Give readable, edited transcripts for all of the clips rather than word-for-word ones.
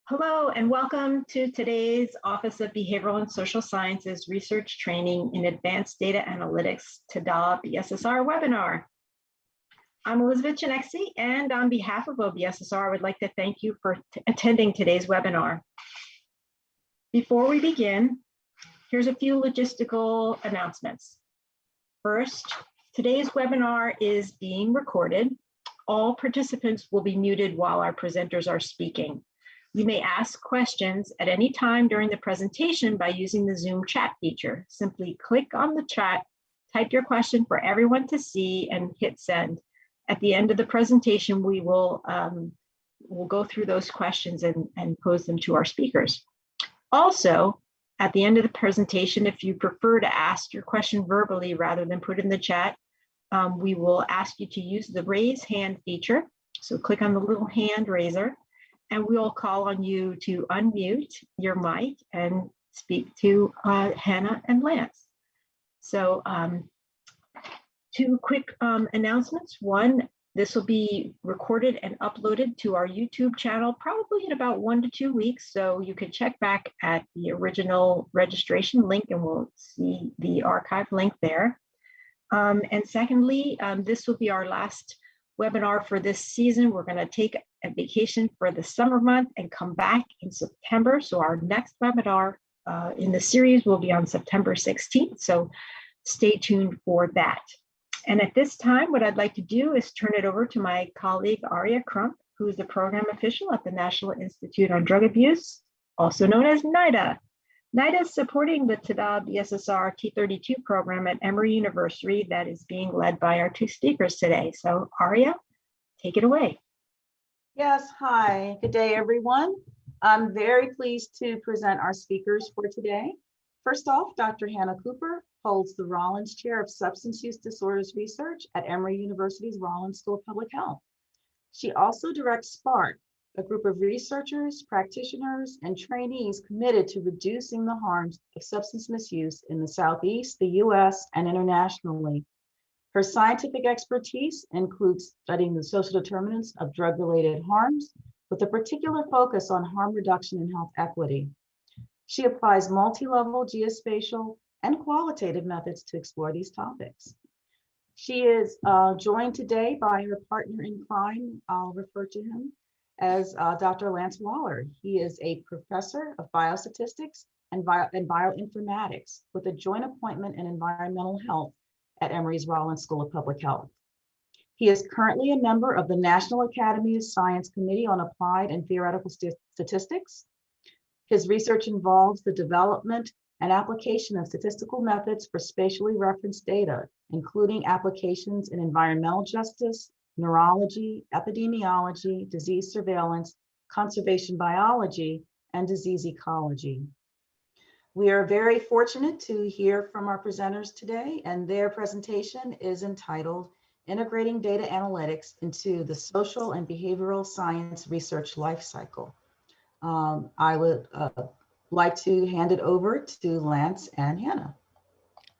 Hello and welcome to today's Office of Behavioral and Social Sciences Research Training in Advanced Data Analytics TADA-BSSR webinar. I'm Elizabeth Chinexi, and on behalf of OBSSR, I would like to thank you for attending today's webinar. Before we begin, here's a few logistical announcements. First, today's webinar is being recorded. All participants will be muted while our presenters are speaking. You may ask questions at any time during the presentation by using the Zoom chat feature. Simply click on the chat, type your question for everyone to see, and hit send. At the end of the presentation, we will we'll go through those questions and pose them to our speakers. Also, at the end of the presentation, if you prefer to ask your question verbally rather than put in the chat, we will ask you to use the raise hand feature. So click on the little hand raiser, and we'll call on you to unmute your mic and speak to Hannah and Lance. So two quick announcements. One, this will be recorded and uploaded to our YouTube channel probably in about 1 to 2 weeks. So you can check back at the original registration link and we'll see the archive link there. And secondly, this will be our last webinar for this season. We're going to take a vacation for the summer month and come back in September. So our next webinar in the series will be on September 16th. So stay tuned for that. And at this time, what I'd like to do is turn it over to my colleague, Aria Crump, who is the program official at the National Institute on Drug Abuse, also known as NIDA. NIDA is supporting the TADA-BSSR T32 program at Emory University that is being led by our two speakers today. So Aria, take it away. Yes, hi, good day everyone. I'm very pleased to present our speakers for today. First off, Dr. Hannah Cooper holds the Rollins Chair of Substance Use Disorders Research at Emory University's Rollins School of Public Health. She also directs SPARK, a group of researchers, practitioners, and trainees committed to reducing the harms of substance misuse in the Southeast, the US, and internationally. Her scientific expertise includes studying the social determinants of drug-related harms, with a particular focus on harm reduction and health equity. She applies multi-level geospatial and qualitative methods to explore these topics. She is joined today by her partner in crime. I'll refer to him as Dr. Lance Waller. He is a professor of biostatistics and bioinformatics with a joint appointment in environmental health at Emory's Rollins School of Public Health. He is currently a member of the National Academy of Science Committee on Applied and Theoretical Statistics. His research involves the development and application of statistical methods for spatially referenced data, including applications in environmental justice, neurology, epidemiology, disease surveillance, conservation biology, and disease ecology. We are very fortunate to hear from our presenters today, and their presentation is entitled Integrating Data Analytics into the Social and Behavioral Science Research Lifecycle. I would like to hand it over to Lance and Hannah.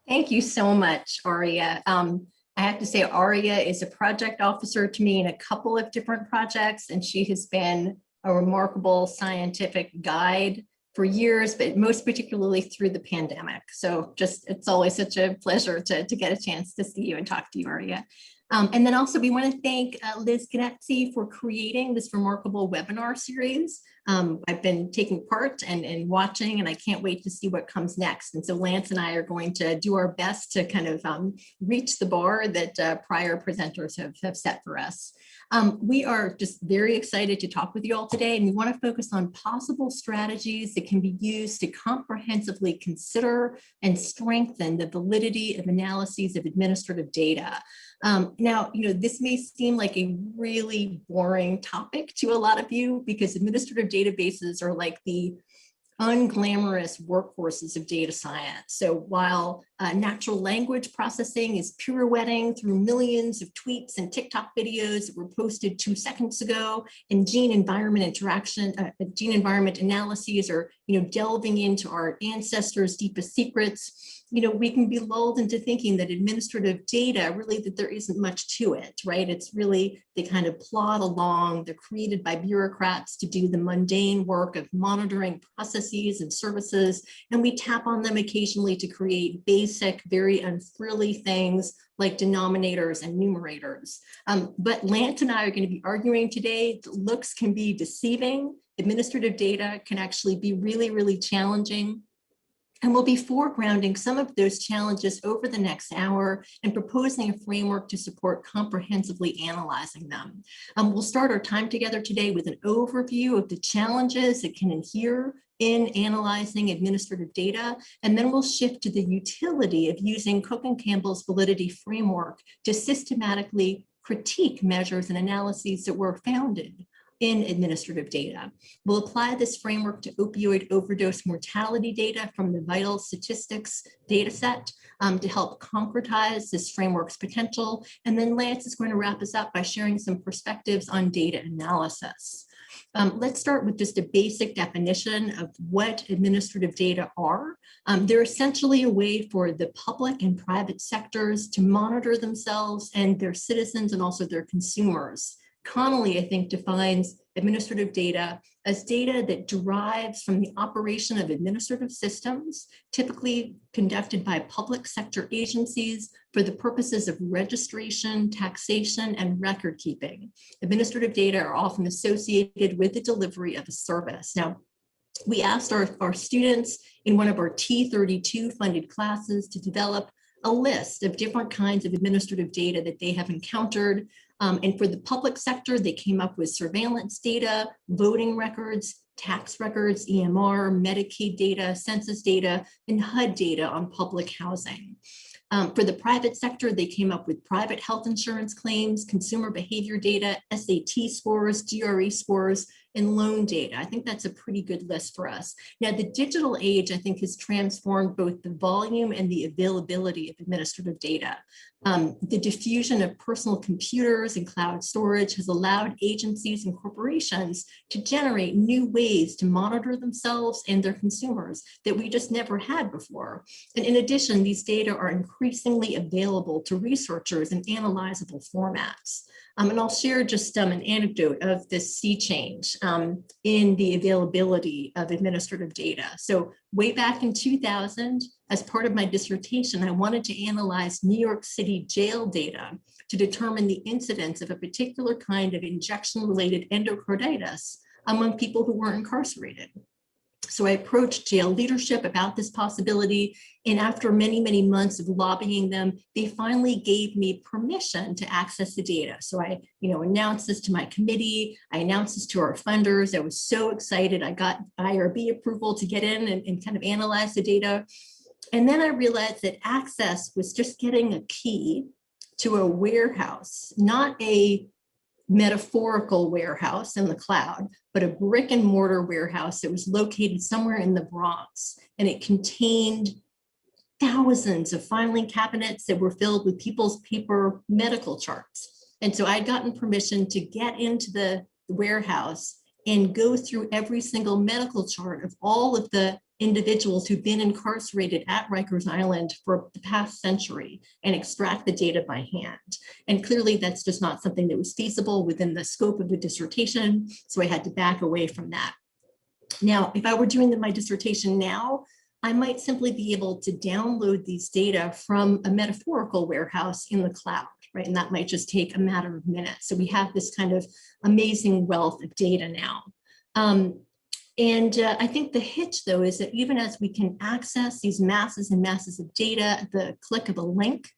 Thank you so much, Aria. I have to say, Aria is a project officer to me in a couple of different projects, and she has been a remarkable scientific guide for years, but most particularly through the pandemic. So it's always such a pleasure to get a chance to see you and talk to you, Aria. And then also we want to thank Liz Chinexi for creating this remarkable webinar series. I've been taking part and watching, and I can't wait to see what comes next. And so Lance and I are going to do our best to kind of reach the bar that prior presenters have set for us. We are just very excited to talk with you all today, and we want to focus on possible strategies that can be used to comprehensively consider and strengthen the validity of analyses of administrative data. Now, this may seem like a really boring topic to a lot of you because administrative databases are like the unglamorous workhorses of data science. So while natural language processing is pirouetting through millions of tweets and TikTok videos that were posted 2 seconds ago, and gene environment analyses are delving into our ancestors' deepest secrets, we can be lulled into thinking that administrative data, really that there isn't much to it, right? It's really, they kind of plod along. They're created by bureaucrats to do the mundane work of monitoring processes and services. And we tap on them occasionally to create basic, very unfrilly things like denominators and numerators. But Lance and I are going to be arguing today that looks can be deceiving. Administrative data can actually be really, really challenging. And we'll be foregrounding some of those challenges over the next hour and proposing a framework to support comprehensively analyzing them. We'll start our time together today with an overview of the challenges that can adhere in analyzing administrative data, and then we'll shift to the utility of using Cook and Campbell's Validity Framework to systematically critique measures and analyses that were founded in administrative data. We'll apply this framework to opioid overdose mortality data from the Vital Statistics dataset to help concretize this framework's potential. And then Lance is going to wrap us up by sharing some perspectives on data analysis. Let's start with just a basic definition of what administrative data are. They're essentially a way for the public and private sectors to monitor themselves and their citizens and also their consumers. Connolly, I think, defines administrative data as data that derives from the operation of administrative systems, typically conducted by public sector agencies for the purposes of registration, taxation, and record keeping. Administrative data are often associated with the delivery of a service. Now, we asked our students in one of our T32 funded classes to develop a list of different kinds of administrative data that they have encountered. And for the public sector, they came up with surveillance data, voting records, tax records, EMR, Medicaid data, census data, and HUD data on public housing. For the private sector, they came up with private health insurance claims, consumer behavior data, SAT scores, GRE scores, and loan data. I think that's a pretty good list for us. Now, the digital age, I think, has transformed both the volume and the availability of administrative data. The diffusion of personal computers and cloud storage has allowed agencies and corporations to generate new ways to monitor themselves and their consumers that we just never had before. And in addition, these data are increasingly available to researchers in analyzable formats. And I'll share just an anecdote of this sea change in the availability of administrative data. So way back in 2000, as part of my dissertation, I wanted to analyze New York City jail data to determine the incidence of a particular kind of injection-related endocarditis among people who were incarcerated. So I approached jail leadership about this possibility, and after many, many months of lobbying them, they finally gave me permission to access the data. So I, announced this to my committee, I announced this to our funders. I was so excited. I got IRB approval to get in and kind of analyze the data. And then I realized that access was just getting a key to a warehouse, not a metaphorical warehouse in the cloud, but a brick and mortar warehouse that was located somewhere in the Bronx. And it contained thousands of filing cabinets that were filled with people's paper medical charts. And so I'd gotten permission to get into the warehouse and go through every single medical chart of all of the individuals who've been incarcerated at Rikers Island for the past century and extract the data by hand. And clearly that's just not something that was feasible within the scope of the dissertation. So I had to back away from that. Now, if I were doing my dissertation now, I might simply be able to download these data from a metaphorical warehouse in the cloud, right? And that might just take a matter of minutes. So we have this kind of amazing wealth of data now. I think the hitch, though, is that even as we can access these masses and masses of data at the click of a link,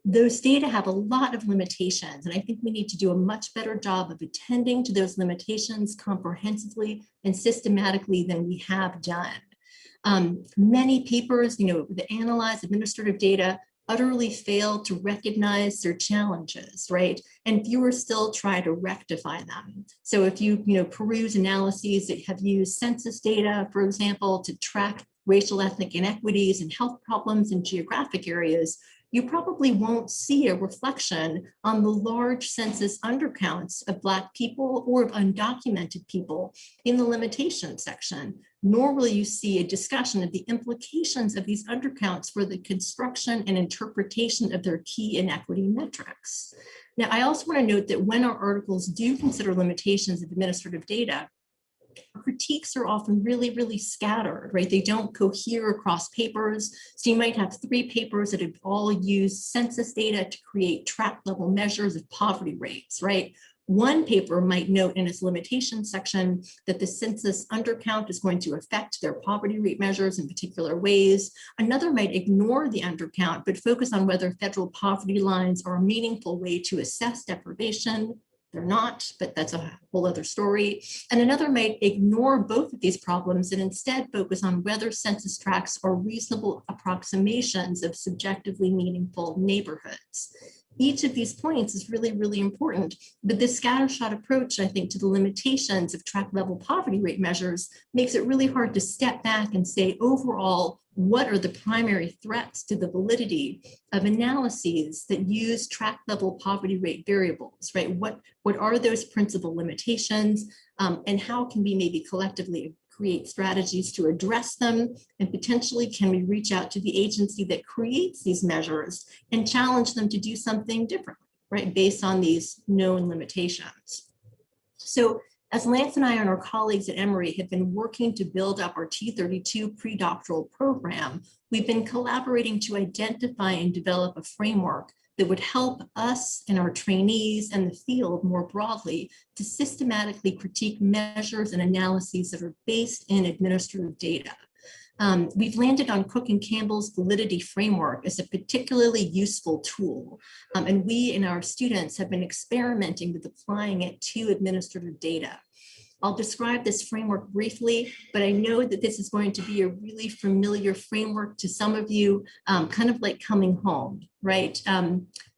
those data have a lot of limitations. And I think we need to do a much better job of attending to those limitations comprehensively and systematically than we have done. Many papers, that analyze administrative data utterly fail to recognize their challenges, right? And fewer still try to rectify them. So if you, peruse analyses that have used census data, for example, to track racial ethnic inequities and health problems in geographic areas, you probably won't see a reflection on the large census undercounts of Black people or of undocumented people in the limitation section, nor will you see a discussion of the implications of these undercounts for the construction and interpretation of their key inequity metrics. Now, I also want to note that when our articles do consider limitations of administrative data, critiques are often really, really scattered, right? They don't cohere across papers. So you might have 3 papers that have all used census data to create tract level measures of poverty rates, right? One paper might note in its limitations section that the census undercount is going to affect their poverty rate measures in particular ways. Another might ignore the undercount, but focus on whether federal poverty lines are a meaningful way to assess deprivation. They're not, but that's a whole other story. And another might ignore both of these problems and instead focus on whether census tracts are reasonable approximations of subjectively meaningful neighborhoods. Each of these points is really, really important, but this scattershot approach, I think, to the limitations of tract level poverty rate measures makes it really hard to step back and say, overall, what are the primary threats to the validity of analyses that use tract level poverty rate variables, right? What are those principal limitations, and how can we maybe collectively create strategies to address them, and potentially can we reach out to the agency that creates these measures and challenge them to do something differently, right, based on these known limitations. So as Lance and I and our colleagues at Emory have been working to build up our T32 pre-doctoral program, we've been collaborating to identify and develop a framework that would help us and our trainees and the field more broadly to systematically critique measures and analyses that are based in administrative data. We've landed on Cook and Campbell's Validity Framework as a particularly useful tool, and we and our students have been experimenting with applying it to administrative data. I'll describe this framework briefly, but I know that this is going to be a really familiar framework to some of you, kind of like coming home, right?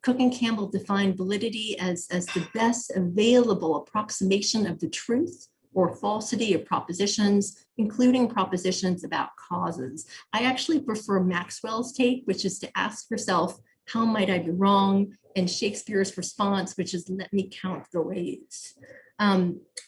Cook and Campbell defined validity as the best available approximation of the truth or falsity of propositions, including propositions about causes. I actually prefer Maxwell's take, which is to ask yourself, how might I be wrong? And Shakespeare's response, which is, let me count the ways.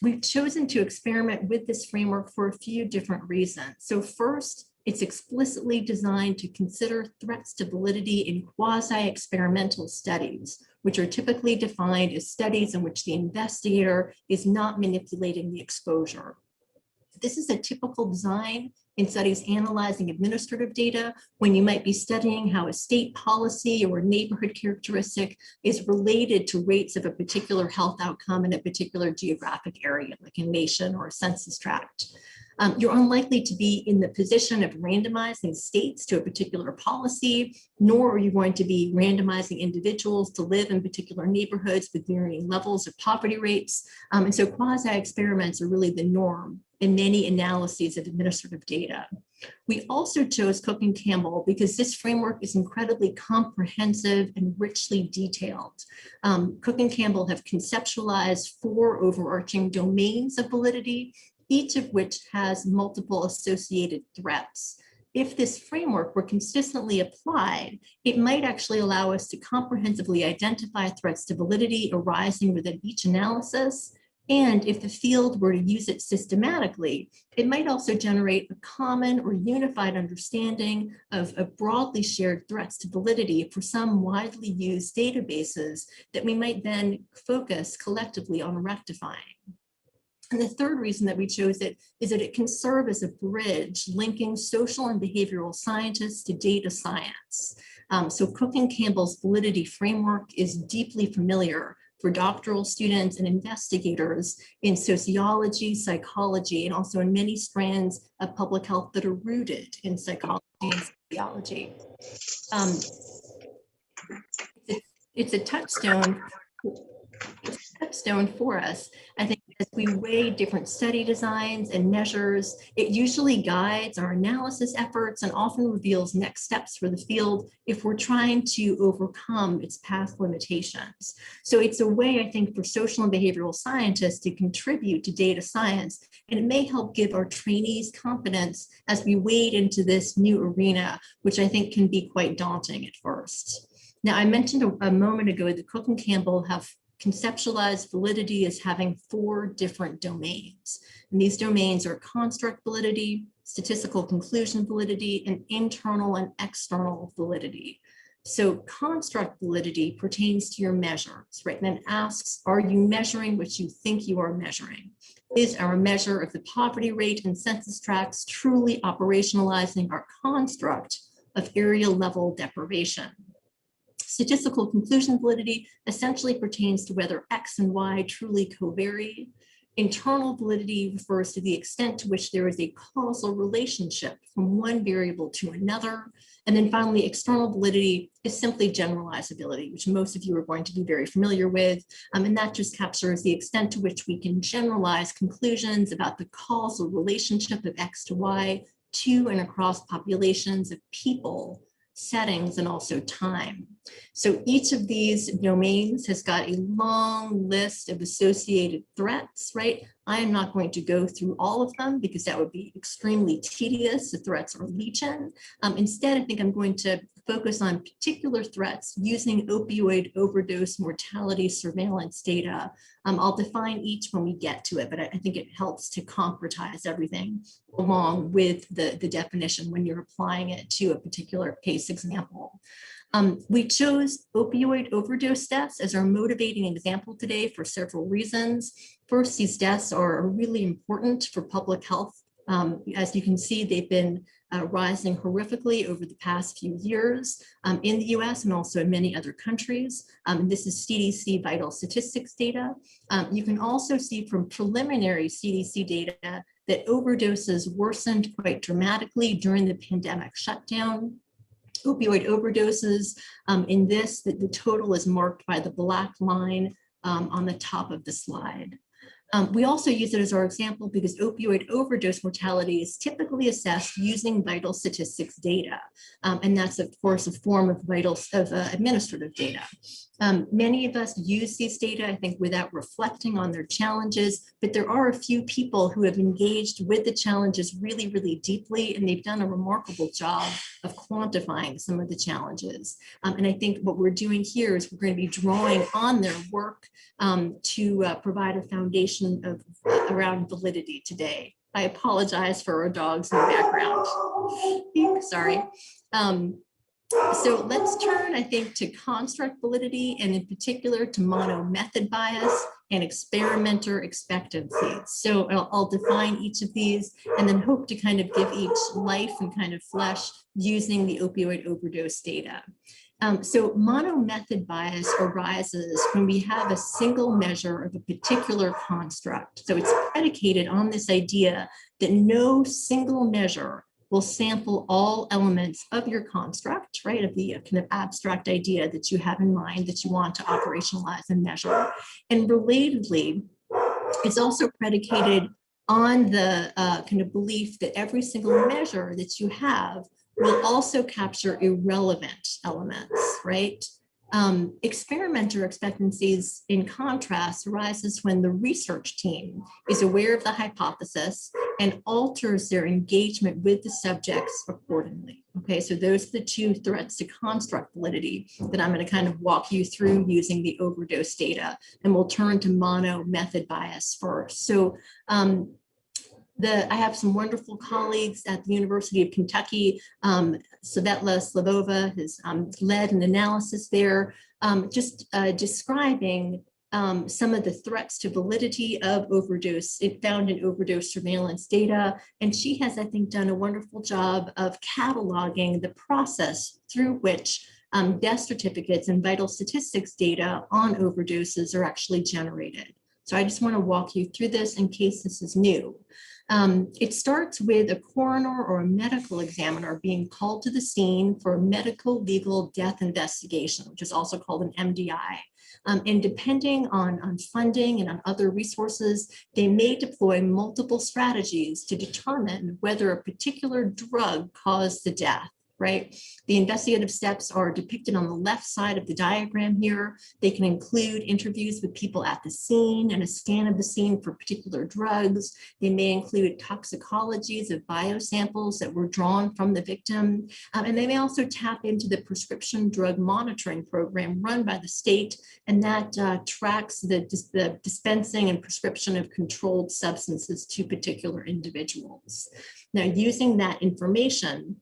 We've chosen to experiment with this framework for a few different reasons. So first, it's explicitly designed to consider threats to validity in quasi-experimental studies, which are typically defined as studies in which the investigator is not manipulating the exposure. This is a typical design in studies analyzing administrative data when you might be studying how a state policy or neighborhood characteristic is related to rates of a particular health outcome in a particular geographic area, like a nation or a census tract. You're unlikely to be in the position of randomizing states to a particular policy, nor are you going to be randomizing individuals to live in particular neighborhoods with varying levels of poverty rates. And so quasi-experiments are really the norm in many analyses of administrative data. We also chose Cook and Campbell because this framework is incredibly comprehensive and richly detailed. Cook and Campbell have conceptualized 4 overarching domains of validity, each of which has multiple associated threats. If this framework were consistently applied, it might actually allow us to comprehensively identify threats to validity arising within each analysis. And if the field were to use it systematically, it might also generate a common or unified understanding of broadly shared threats to validity for some widely used databases that we might then focus collectively on rectifying. And the third reason that we chose it is that it can serve as a bridge linking social and behavioral scientists to data science. So Cook and Campbell's validity framework is deeply familiar for doctoral students and investigators in sociology, psychology, and also in many strands of public health that are rooted in psychology and sociology. It's a touchstone for us. I think as we weigh different study designs and measures, it usually guides our analysis efforts and often reveals next steps for the field if we're trying to overcome its past limitations. So it's a way, I think, for social and behavioral scientists to contribute to data science, and it may help give our trainees confidence as we wade into this new arena, which I think can be quite daunting at first. Now, I mentioned a moment ago that Cook and Campbell have conceptualized validity as having 4 different domains. And these domains are construct validity, statistical conclusion validity, and internal and external validity. So construct validity pertains to your measures, right? And it asks, are you measuring what you think you are measuring? Is our measure of the poverty rate in census tracts truly operationalizing our construct of area level deprivation? Statistical conclusion validity essentially pertains to whether X and Y truly covary. Internal validity refers to the extent to which there is a causal relationship from one variable to another. And then finally, external validity is simply generalizability, which most of you are going to be very familiar with. And that just captures the extent to which we can generalize conclusions about the causal relationship of X to Y to and across populations of people, settings, and also time. So each of these domains has got a long list of associated threats, right? I am not going to go through all of them because that would be extremely tedious. The threats are legion. Instead, I think I'm going to focus on particular threats using opioid overdose mortality surveillance data. I'll define each when we get to it, but I think it helps to concretize everything along with the definition when you're applying it to a particular case example. We chose opioid overdose deaths as our motivating example today for several reasons. First, these deaths are really important for public health. As you can see, they've been rising horrifically over the past few years in the US and also in many other countries. This is CDC vital statistics data. You can also see from preliminary CDC data that overdoses worsened quite dramatically during the pandemic shutdown. Opioid overdoses in this, the total is marked by the black line on the top of the slide. We also use it as our example because opioid overdose mortality is typically assessed using vital statistics data. And that's, of course, a form of administrative data. Many of us use these data, I think, without reflecting on their challenges, but there are a few people who have engaged with the challenges really, really deeply, and they've done a remarkable job of quantifying some of the challenges. And I think what we're doing here is we're going to be drawing on their work to provide a foundation around validity today. I apologize for our dogs in the background. Sorry. So let's turn, I think, to construct validity, and in particular to mono-method bias and experimenter expectancies. So I'll define each of these and then hope to kind of give each life and kind of flesh using the opioid overdose data. So mono-method bias arises when we have a single measure of a particular construct. So it's predicated on this idea that no single measure will sample all elements of your construct, right, of the kind of abstract idea that you have in mind that you want to operationalize and measure. And relatedly, it's also predicated on the kind of belief that every single measure that you have will also capture irrelevant elements, right? Experimenter expectancies, in contrast, arises when the research team is aware of the hypothesis and alters their engagement with the subjects accordingly. Okay, so those are the 2 threats to construct validity that I'm going to kind of walk you through using the overdose data, and we'll turn to mono-method bias first. So I have some wonderful colleagues at the University of Kentucky. Svetla Slavova has led an analysis there, just describing some of the threats to validity of overdose. It found in overdose surveillance data, and she has, I think, done a wonderful job of cataloging the process through which death certificates and vital statistics data on overdoses are actually generated. So I just want to walk you through this in case this is new. It starts with a coroner or a medical examiner being called to the scene for a medical legal death investigation, which is also called an MDI. And depending on funding and on other resources, they may deploy multiple strategies to determine whether a particular drug caused the death. right? The investigative steps are depicted on the left side of the diagram here. They can include interviews with people at the scene and a scan of the scene for particular drugs. They may include toxicologies of biosamples that were drawn from the victim. And they may also tap into the prescription drug monitoring program run by the state, and that tracks the dispensing and prescription of controlled substances to particular individuals. Now, using that information,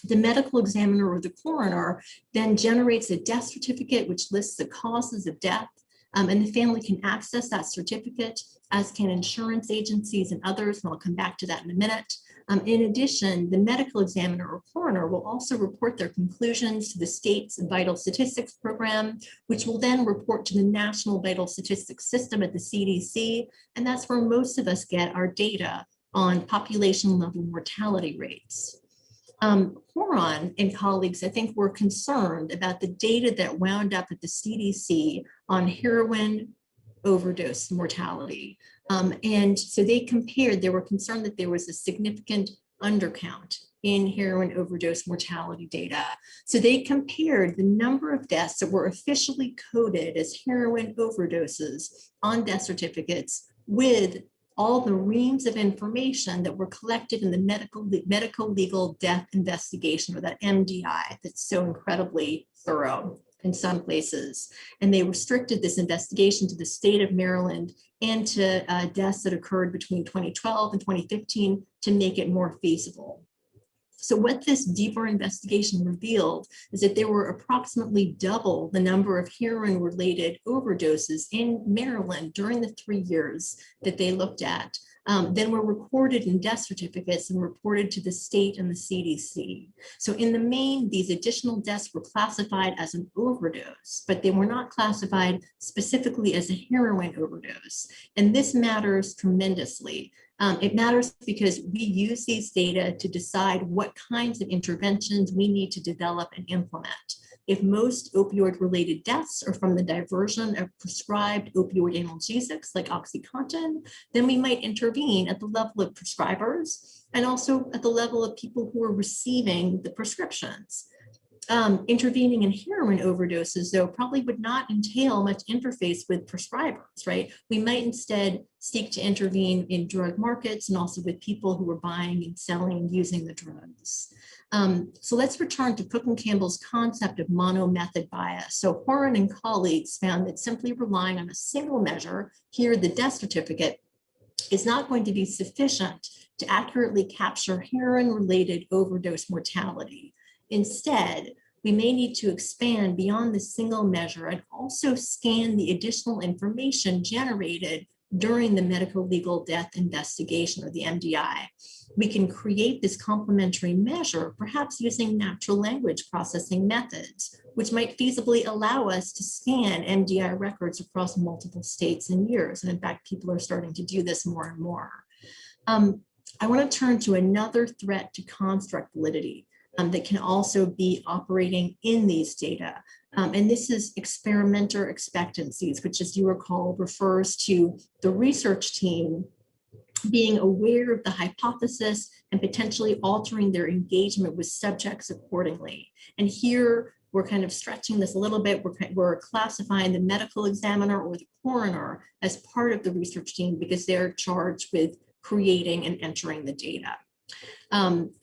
the medical examiner or the coroner then generates a death certificate which lists the causes of death, and the family can access that certificate, as can insurance agencies and others, and I'll come back to that in a minute. In addition, the medical examiner or coroner will also report their conclusions to the state's vital statistics program, which will then report to the National Vital Statistics System at the CDC, and that's where most of us get our data on population level mortality rates. Horan and colleagues, I think, were concerned about the data that wound up at the CDC on heroin overdose mortality. And so they compared, they were concerned that there was a significant undercount in heroin overdose mortality data. So they compared the number of deaths that were officially coded as heroin overdoses on death certificates with all the reams of information that were collected in the medical legal death investigation, or that MDI, that's so incredibly thorough in some places. And they restricted this investigation to the state of Maryland and to deaths that occurred between 2012 and 2015 to make it more feasible. So what this deeper investigation revealed is that there were approximately double the number of heroin-related overdoses in Maryland during the 3 years that they looked at than were recorded in death certificates and reported to the state and the CDC. So in the main, these additional deaths were classified as an overdose, but they were not classified specifically as a heroin overdose. And this matters tremendously. It matters because we use these data to decide what kinds of interventions we need to develop and implement. If most opioid-related deaths are from the diversion of prescribed opioid analgesics like OxyContin, then we might intervene at the level of prescribers and also at the level of people who are receiving the prescriptions. Intervening in heroin overdoses, though, probably would not entail much interface with prescribers, right? We might instead seek to intervene in drug markets and also with people who are buying and selling and using the drugs. So let's return to Cook and Campbell's concept of mono-method bias. So Horan and colleagues found that simply relying on a single measure, here the death certificate, is not going to be sufficient to accurately capture heroin-related overdose mortality. Instead, we may need to expand beyond the single measure and also scan the additional information generated during the medical legal death investigation, or the MDI. We can create this complementary measure, perhaps using natural language processing methods, which might feasibly allow us to scan MDI records across multiple states and years. And in fact, people are starting to do this more and more. I want to turn to another threat to construct validity that can also be operating in these data. And this is experimenter expectancies, which, as you recall, refers to the research team being aware of the hypothesis and potentially altering their engagement with subjects accordingly. And here we're kind of stretching this a little bit. We're classifying the medical examiner or the coroner as part of the research team because they're charged with creating and entering the data.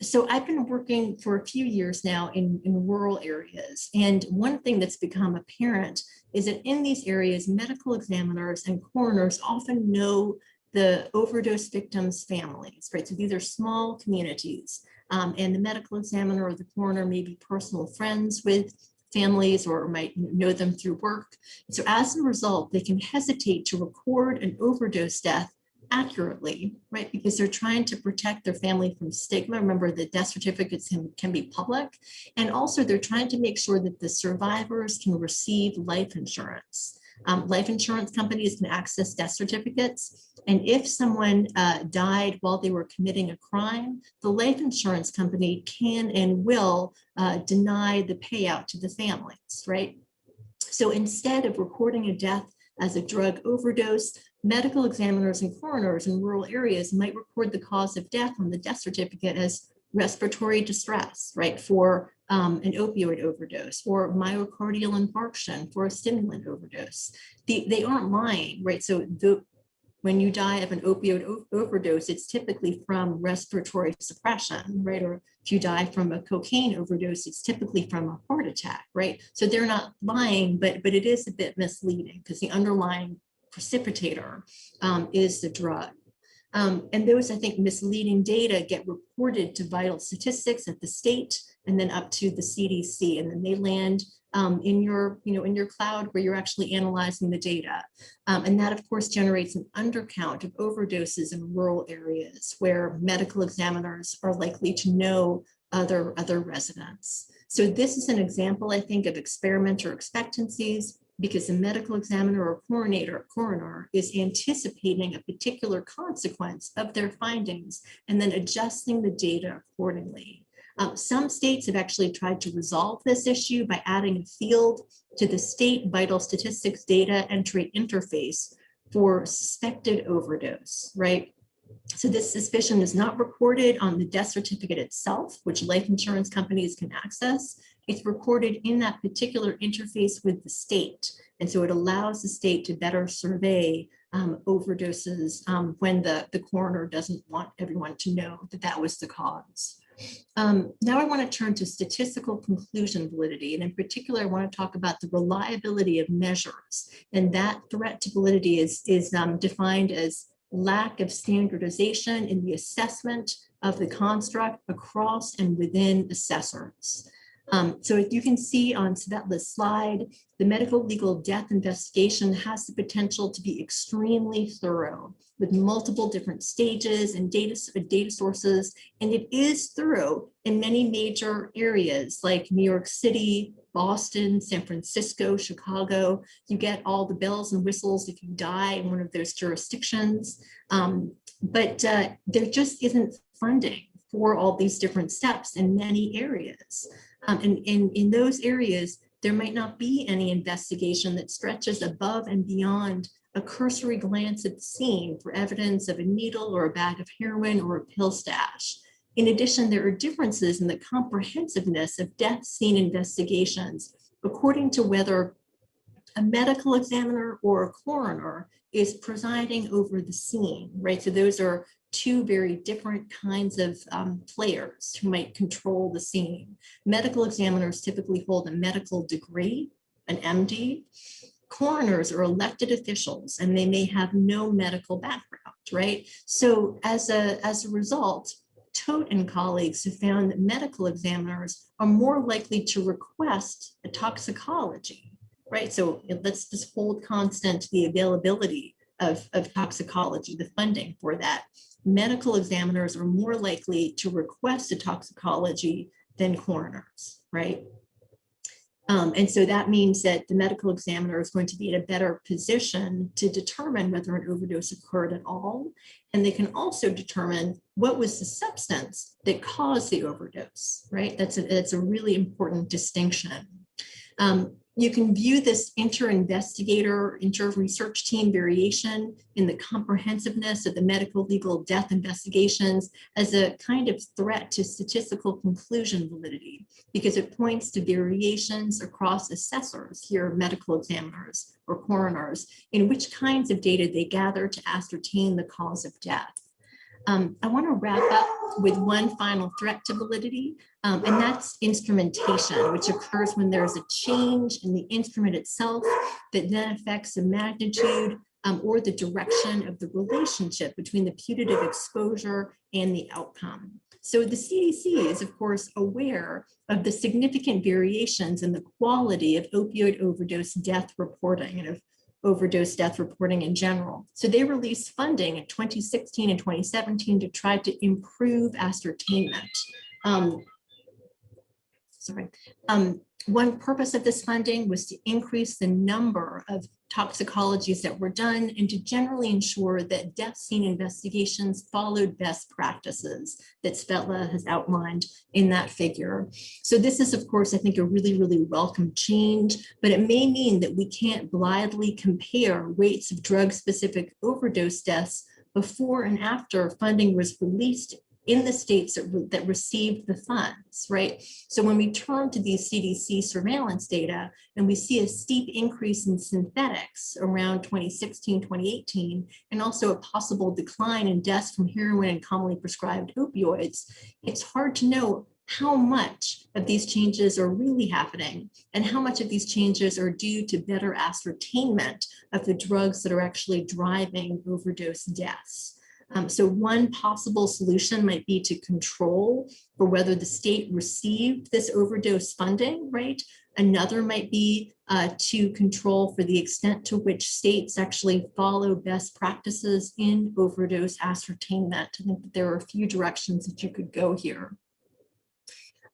So I've been working for a few years now in rural areas. And one thing that's become apparent is that in these areas, medical examiners and coroners often know the overdose victims' families, right? So these are small communities. And the medical examiner or the coroner may be personal friends with families or might know them through work. So as a result, they can hesitate to record an overdose death accurately, right? Because they're trying to protect their family from stigma. Remember, the death certificates can be public. And also they're trying to make sure that the survivors can receive life insurance. Life insurance companies can access death certificates. And if someone died while they were committing a crime, the life insurance company can and will deny the payout to the families, right? So instead of recording a death as a drug overdose, medical examiners and coroners in rural areas might record the cause of death on the death certificate as respiratory distress, right, for an opioid overdose, or myocardial infarction for a stimulant overdose. They aren't lying, right? So when you die of an opioid overdose, it's typically from respiratory suppression, right? Or if you die from a cocaine overdose, it's typically from a heart attack, right? So they're not lying, but it is a bit misleading because the underlying precipitator is the drug. And those, I think, misleading data get reported to vital statistics at the state and then up to the CDC, and then they land in your cloud where you're actually analyzing the data. And that, of course, generates an undercount of overdoses in rural areas where medical examiners are likely to know other residents. So this is an example, I think, of experiment or expectancies, because the medical examiner or coroner is anticipating a particular consequence of their findings and then adjusting the data accordingly. Some states have actually tried to resolve this issue by adding a field to the state vital statistics data entry interface for suspected overdose, right? So this suspicion is not recorded on the death certificate itself, which life insurance companies can access. It's recorded in that particular interface with the state. And so it allows the state to better survey overdoses when the coroner doesn't want everyone to know that that was the cause. Now I want to turn to statistical conclusion validity. And in particular, I want to talk about the reliability of measures. And that threat to validity is defined as lack of standardization in the assessment of the construct across and within assessors. So as you can see on this slide, the medical legal death investigation has the potential to be extremely thorough with multiple different stages and data sources. And it is thorough in many major areas like New York City, Boston, San Francisco, Chicago. You get all the bells and whistles if you die in one of those jurisdictions. But there just isn't funding for all these different steps in many areas. And in those areas, there might not be any investigation that stretches above and beyond a cursory glance at the scene for evidence of a needle or a bag of heroin or a pill stash. In addition, there are differences in the comprehensiveness of death scene investigations according to whether a medical examiner or a coroner is presiding over the scene, right? So those are two very different kinds of players who might control the scene. Medical examiners typically hold a medical degree, an MD. Coroners are elected officials and they may have no medical background, right? So as a result, Tote and colleagues have found that medical examiners are more likely to request a toxicology, right? So let's just hold constant the availability of toxicology, the funding for that. Medical examiners are more likely to request a toxicology than coroners, right? And so that means that the medical examiner is going to be in a better position to determine whether an overdose occurred at all. And they can also determine what was the substance that caused the overdose, right? That's a really important distinction. You can view this inter-investigator, inter-research team variation in the comprehensiveness of the medical legal death investigations as a kind of threat to statistical conclusion validity, because it points to variations across assessors, here medical examiners or coroners, in which kinds of data they gather to ascertain the cause of death. I want to wrap up with one final threat to validity, and that's instrumentation, which occurs when there's a change in the instrument itself that then affects the magnitude or the direction of the relationship between the putative exposure and the outcome. So the CDC is, of course, aware of the significant variations in the quality of opioid overdose death reporting and of overdose death reporting in general. So they released funding in 2016 and 2017 to try to improve ascertainment. One purpose of this funding was to increase the number of toxicologies that were done and to generally ensure that death scene investigations followed best practices that Svetla has outlined in that figure. So this is, of course, I think a really, really welcome change, but it may mean that we can't blithely compare rates of drug-specific overdose deaths before and after funding was released in the states that received the funds, right? So when we turn to these CDC surveillance data and we see a steep increase in synthetics around 2016, 2018, and also a possible decline in deaths from heroin and commonly prescribed opioids, it's hard to know how much of these changes are really happening and how much of these changes are due to better ascertainment of the drugs that are actually driving overdose deaths. So one possible solution might be to control for whether the state received this overdose funding, right? Another might be to control for the extent to which states actually follow best practices in overdose ascertainment. I think that there are a few directions that you could go here.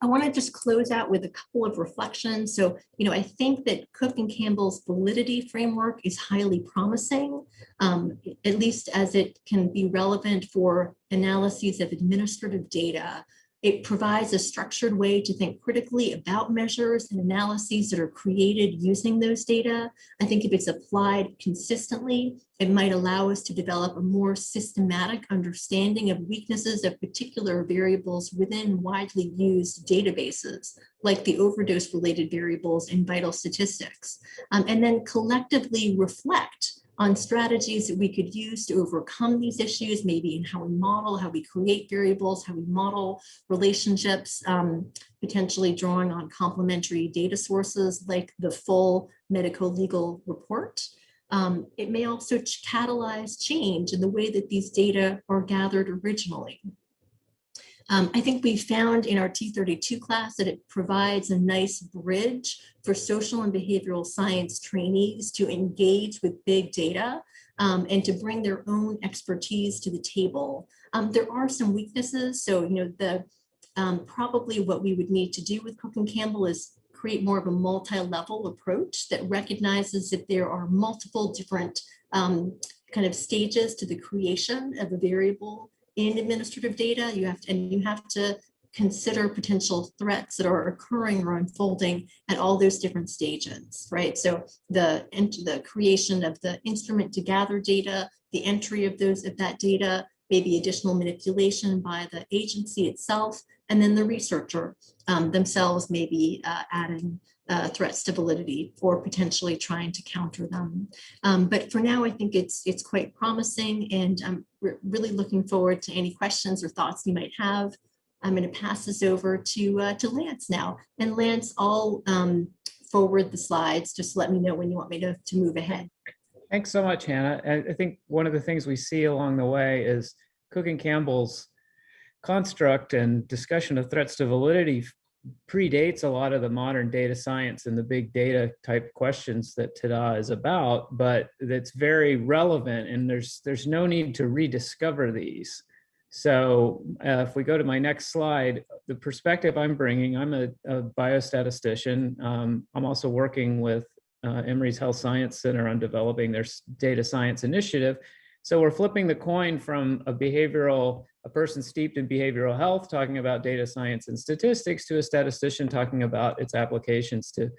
I want to just close out with a couple of reflections. So, I think that Cook and Campbell's validity framework is highly promising, at least as it can be relevant for analyses of administrative data. It provides a structured way to think critically about measures and analyses that are created using those data. I think if it's applied consistently, it might allow us to develop a more systematic understanding of weaknesses of particular variables within widely used databases, like the overdose-related variables in vital statistics, and then collectively reflect on strategies that we could use to overcome these issues, maybe in how we model, how we create variables, how we model relationships, potentially drawing on complementary data sources like the full medico-legal report. It may also catalyze change in the way that these data are gathered originally. I think we found in our T32 class that it provides a nice bridge for social and behavioral science trainees to engage with big data and to bring their own expertise to the table. There are some weaknesses. So, probably what we would need to do with Cook and Campbell is create more of a multi-level approach that recognizes that there are multiple different kind of stages to the creation of a variable in administrative data. You have to consider potential threats that are occurring or unfolding at all those different stages, right? So the creation of the instrument to gather data, the entry of that data, maybe additional manipulation by the agency itself, and then the researcher themselves maybe adding threats to validity or potentially trying to counter them. But for now, I think it's quite promising, and I'm really looking forward to any questions or thoughts you might have. I'm going to pass this over to Lance now. And Lance, I'll forward the slides. Just let me know when you want me to move ahead. Thanks so much, Hannah. I think one of the things we see along the way is Cook and Campbell's construct and discussion of threats to validity predates a lot of the modern data science and the big data type questions that TADA is about, but that's very relevant, and there's no need to rediscover these. So if we go to my next slide, the perspective I'm bringing, I'm a biostatistician. I'm also working with Emory's Health Science Center on developing their data science initiative. So we're flipping the coin from a person steeped in behavioral health talking about data science and statistics to a statistician talking about its applications to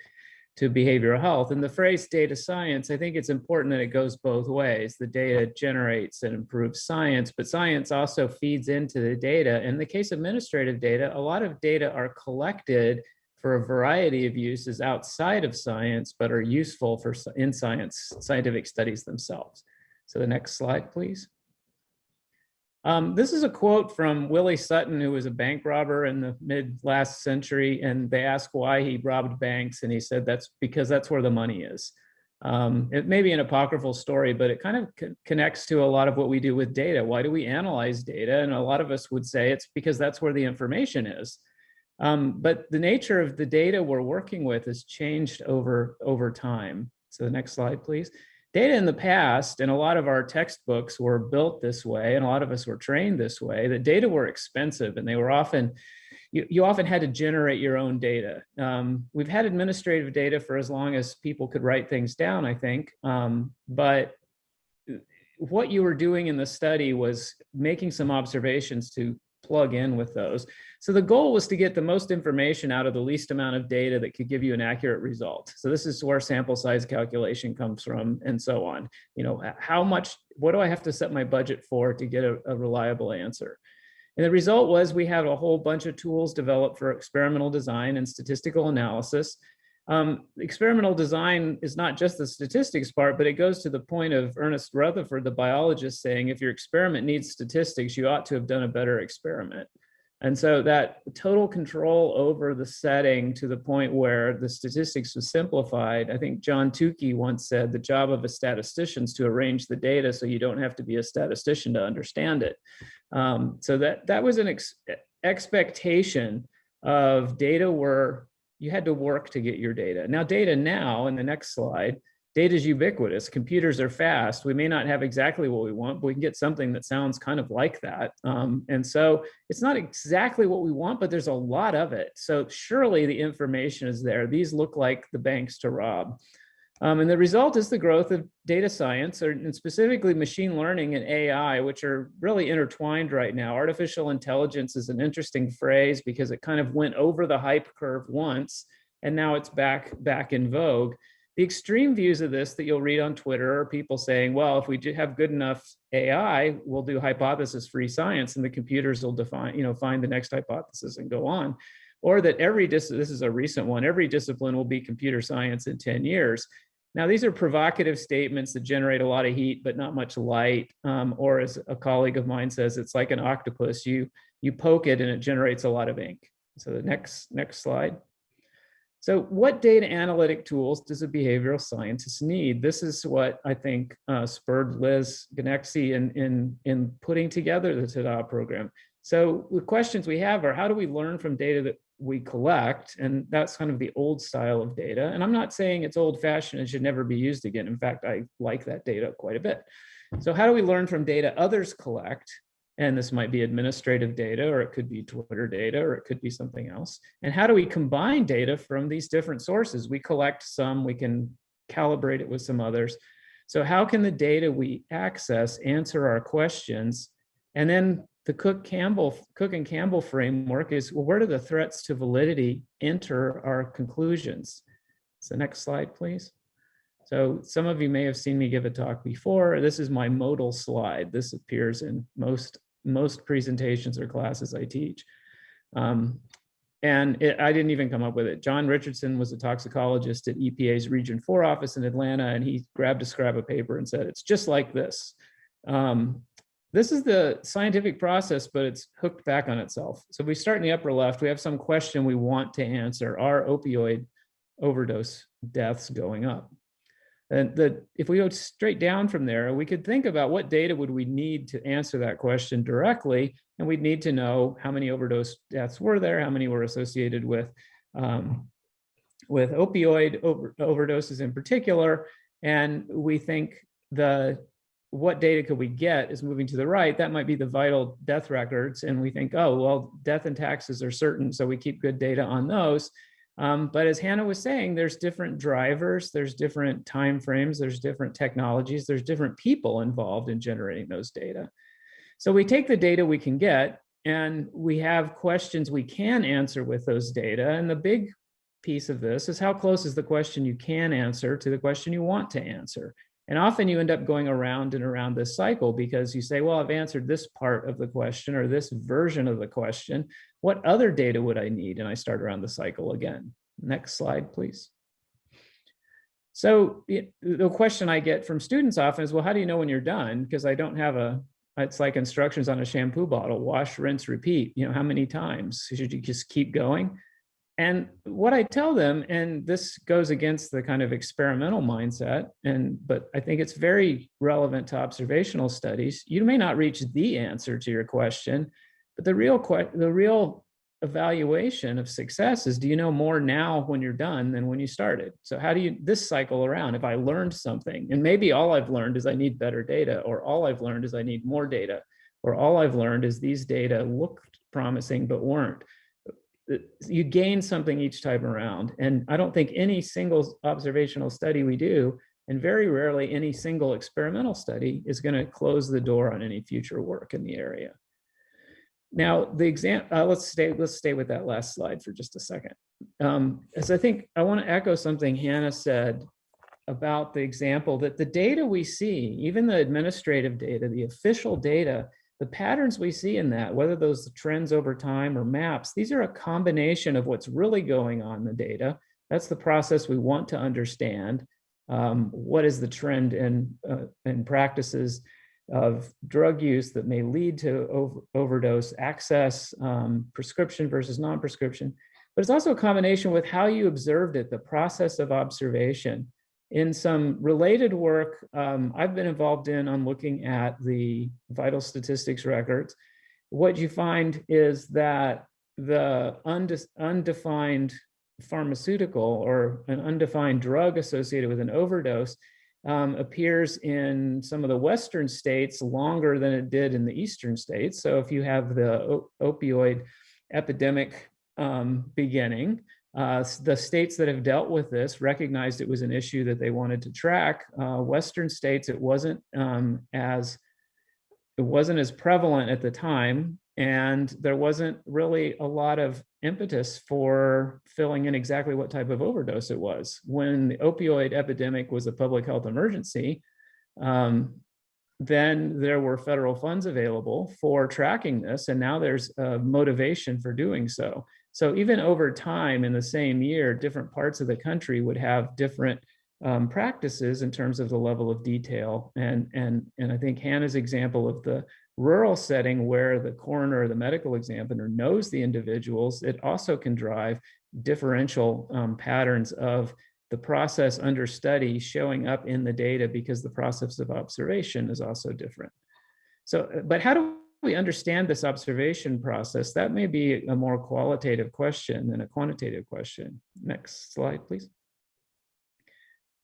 behavioral health. And the phrase data science, I think it's important that it goes both ways. The data generates and improves science, but science also feeds into the data. In the case of administrative data, a lot of data are collected for a variety of uses outside of science, but are useful in scientific studies themselves. So the next slide, please. This is a quote from Willie Sutton, who was a bank robber in the mid last century, and they asked why he robbed banks, and he said that's because that's where the money is. It may be an apocryphal story, but it kind of connects to a lot of what we do with data. Why do we analyze data? And a lot of us would say it's because that's where the information is. But the nature of the data we're working with has changed over time. So the next slide, please. Data in the past, and a lot of our textbooks were built this way, and a lot of us were trained this way, that data were expensive, and they were often, you often had to generate your own data. We've had administrative data for as long as people could write things down, I think, but what you were doing in the study was making some observations to plug in with those. So the goal was to get the most information out of the least amount of data that could give you an accurate result. So this is where sample size calculation comes from, and so on. What do I have to set my budget for to get a reliable answer? And the result was we had a whole bunch of tools developed for experimental design and statistical analysis. Experimental design is not just the statistics part, but it goes to the point of Ernest Rutherford, the biologist, saying if your experiment needs statistics, you ought to have done a better experiment. And so that total control over the setting to the point where the statistics was simplified. I think John Tukey once said the job of a statistician is to arrange the data so you don't have to be a statistician to understand it. So that was an expectation of data where you had to work to get your data. Now data now, in the next slide, data is ubiquitous. Computers are fast. We may not have exactly what we want, but we can get something that sounds kind of like that. And so it's not exactly what we want, but there's a lot of it. So surely the information is there. These look like the banks to rob. And the result is the growth of data science, and specifically machine learning and AI, which are really intertwined right now. Artificial intelligence is an interesting phrase because it kind of went over the hype curve once, and now it's back in vogue. The extreme views of this that you'll read on Twitter are people saying, well, if we have good enough AI, we'll do hypothesis-free science and the computers will find the next hypothesis and go on. Or that this is a recent one, every discipline will be computer science in 10 years. Now, these are provocative statements that generate a lot of heat, but not much light. Or as a colleague of mine says, it's like an octopus. You poke it and it generates a lot of ink. So the next slide. So what data analytic tools does a behavioral scientist need? This is what I think spurred Liz Ganexi in putting together the TADA program. So the questions we have are, how do we learn from data that we collect? And that's kind of the old style of data. And I'm not saying it's old fashioned and should never be used again. In fact, I like that data quite a bit. So how do we learn from data others collect? And this might be administrative data, or it could be Twitter data, or it could be something else. And how do we combine data from these different sources? We collect some, we can calibrate it with some others. So how can the data we access answer our questions? And then the Cook and Campbell framework is, well, where do the threats to validity enter our conclusions? So next slide, please. So some of you may have seen me give a talk before. This is my Modal slide. This appears in most presentations or classes I teach. I didn't even come up with it. John Richardson was a toxicologist at EPA's Region 4 office in Atlanta, and he grabbed a scrap of paper and said, it's just like this. This is the scientific process, but it's hooked back on itself. So if we start in the upper left, we have some question we want to answer. Are opioid overdose deaths going up? And if we go straight down from there, we could think about what data would we need to answer that question directly, and we'd need to know how many overdose deaths were there, how many were associated with opioid overdoses in particular, and we think what data could we get is moving to the right. That might be the vital death records, and we think, oh, well, death and taxes are certain, so we keep good data on those. But as Hannah was saying, there's different drivers, there's different timeframes, there's different technologies, there's different people involved in generating those data. So we take the data we can get, and we have questions we can answer with those data. And the big piece of this is how close is the question you can answer to the question you want to answer. And often you end up going around and around this cycle because you say, well, I've answered this part of the question or this version of the question. What other data would I need? And I start around the cycle again. Next slide, please. So the question I get from students often is, well, how do you know when you're done? Because I don't have it's like instructions on a shampoo bottle, wash, rinse, repeat. How many times? Should you just keep going? And what I tell them, and this goes against the kind of experimental mindset, but I think it's very relevant to observational studies. You may not reach the answer to your question, but the real evaluation of success is, do you know more now when you're done than when you started? So how do you, this cycle around, if I learned something, and maybe all I've learned is I need better data, or all I've learned is I need more data, or all I've learned is these data looked promising but weren't. You gain something each time around. And I don't think any single observational study we do, and very rarely any single experimental study, is going to close the door on any future work in the area. Now, let's stay with that last slide for just a second. As I think I want to echo something Hannah said about the example that the data we see, even the administrative data, the official data, the patterns we see in that, whether those trends over time or maps, these are a combination of what's really going on in the data. That's the process we want to understand. What is the trend in practices of drug use that may lead to overdose, access, prescription versus non-prescription. But it's also a combination with how you observed it, the process of observation. In some related work I've been involved in on looking at the vital statistics records, what you find is that the undefined pharmaceutical or an undefined drug associated with an overdose appears in some of the Western states longer than it did in the Eastern states. So if you have the opioid epidemic beginning, the states that have dealt with this recognized it was an issue that they wanted to track. Western states, it wasn't as prevalent at the time, and there wasn't really a lot of impetus for filling in exactly what type of overdose it was. When the opioid epidemic was a public health emergency, then there were federal funds available for tracking this, and now there's a motivation for doing so. So even over time in the same year, different parts of the country would have different practices in terms of the level of detail. And I think Hannah's example of the rural setting where the coroner or the medical examiner knows the individuals, it also can drive differential patterns of the process under study showing up in the data because the process of observation is also different. So, but how do we understand this observation process? That may be a more qualitative question than a quantitative question. Next slide, please.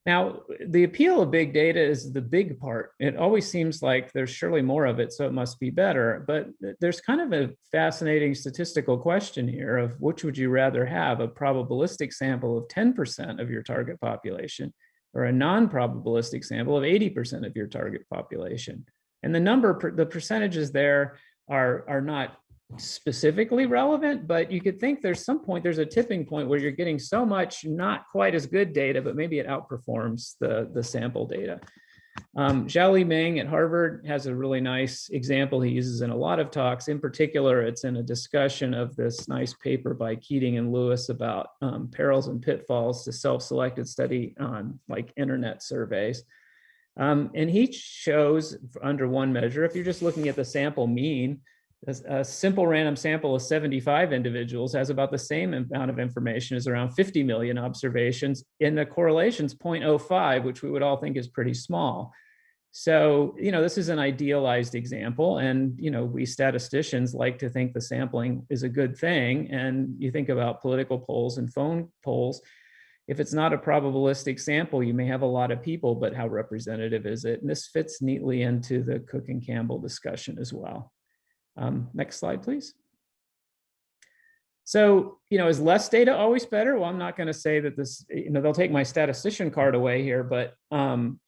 Now, the appeal of big data is the big part. It always seems like there's surely more of it, so it must be better. But there's kind of a fascinating statistical question here of which would you rather have, a probabilistic sample of 10% of your target population or a non-probabilistic sample of 80% of your target population? And the percentages there are not specifically relevant, but you could think there's a tipping point where you're getting so much not quite as good data, but maybe it outperforms the sample data. Xiaoli Meng at Harvard has a really nice example he uses in a lot of talks. In particular, it's in a discussion of this nice paper by Keating and Lewis about perils and pitfalls to self-selected study on like internet surveys. And he shows under one measure, if you're just looking at the sample mean, a simple random sample of 75 individuals has about the same amount of information as around 50 million observations, and the correlation's 0.05, which we would all think is pretty small. So, this is an idealized example, and, we statisticians like to think the sampling is a good thing. And you think about political polls and phone polls, if it's not a probabilistic sample, you may have a lot of people, but how representative is it? And this fits neatly into the Cook and Campbell discussion as well. Next slide, please. So, is less data always better? Well, I'm not going to say that this, they'll take my statistician card away here, but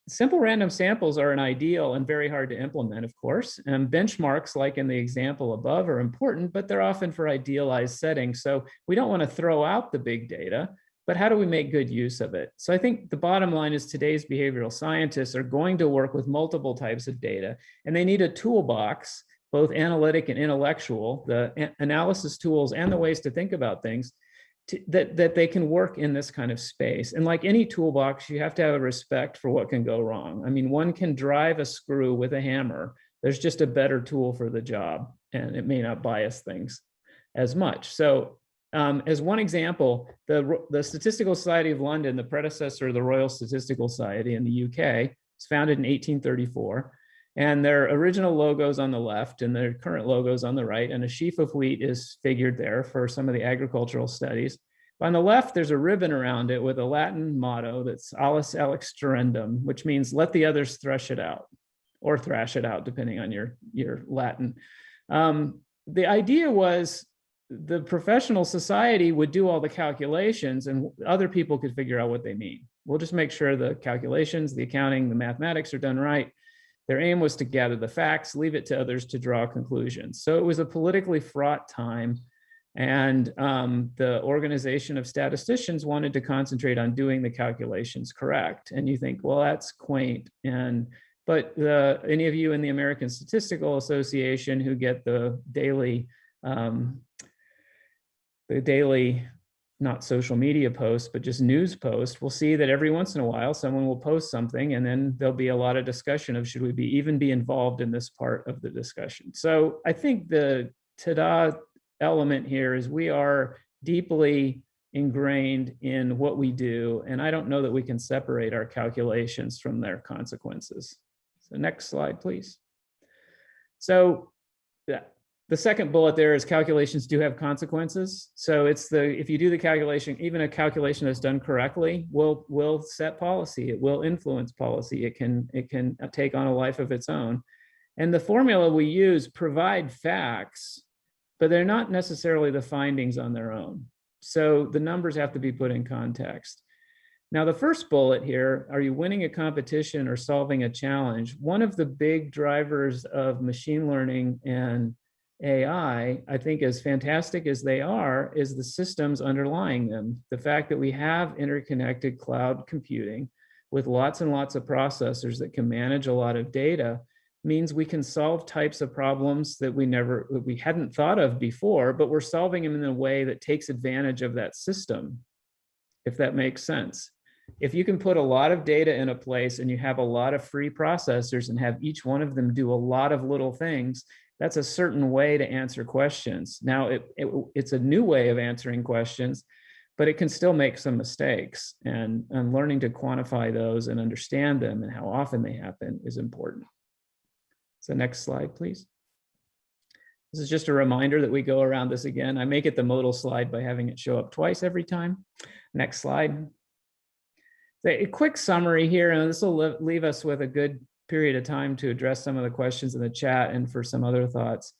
simple random samples are an ideal and very hard to implement, of course. And benchmarks, like in the example above, are important, but they're often for idealized settings. So we don't want to throw out the big data, but how do we make good use of it? So I think the bottom line is today's behavioral scientists are going to work with multiple types of data, and they need a toolbox, both analytic and intellectual, the analysis tools and the ways to think about things that they can work in this kind of space. And like any toolbox, you have to have a respect for what can go wrong. I mean, one can drive a screw with a hammer. There's just a better tool for the job, and it may not bias things as much. So as one example, the Statistical Society of London, the predecessor of the Royal Statistical Society in the UK, was founded in 1834. And their original logos on the left and their current logos on the right, and a sheaf of wheat is figured there for some of the agricultural studies. On the left, there's a ribbon around it with a Latin motto that's Alis Alexterendum, which means let the others thresh it out, or thrash it out, depending on your Latin. The idea was the professional society would do all the calculations and other people could figure out what they mean. We'll just make sure the calculations, the accounting, the mathematics are done right. Their aim was to gather the facts, leave it to others to draw conclusions. So it was a politically fraught time, and the organization of statisticians wanted to concentrate on doing the calculations correct. And you think, well, that's quaint and But any of you in the American Statistical Association who get the daily, not social media posts, but just news posts, will see that every once in a while someone will post something, and then there'll be a lot of discussion of should we even be involved in this part of the discussion. So I think the TADA element here is we are deeply ingrained in what we do, and I don't know that we can separate our calculations from their consequences. So next slide, please. So the second bullet there is calculations do have consequences. So it's if you do the calculation, even a calculation that's done correctly will set policy. It will influence policy. It can take on a life of its own. And the formula we use provide facts, but they're not necessarily the findings on their own. So the numbers have to be put in context. Now, the first bullet here, are you winning a competition or solving a challenge? One of the big drivers of machine learning and AI, I think, as fantastic as they are, is the systems underlying them. The fact that we have interconnected cloud computing with lots and lots of processors that can manage a lot of data means we can solve types of problems that we hadn't thought of before, but we're solving them in a way that takes advantage of that system, if that makes sense. If you can put a lot of data in a place and you have a lot of free processors and have each one of them do a lot of little things, that's a certain way to answer questions. Now, it's a new way of answering questions, but it can still make some mistakes. And learning to quantify those and understand them and how often they happen is important. So next slide, please. This is just a reminder that we go around this again. I make it the modal slide by having it show up twice every time. Next slide. A quick summary here, and this will leave us with a good period of time to address some of the questions in the chat and for some other thoughts.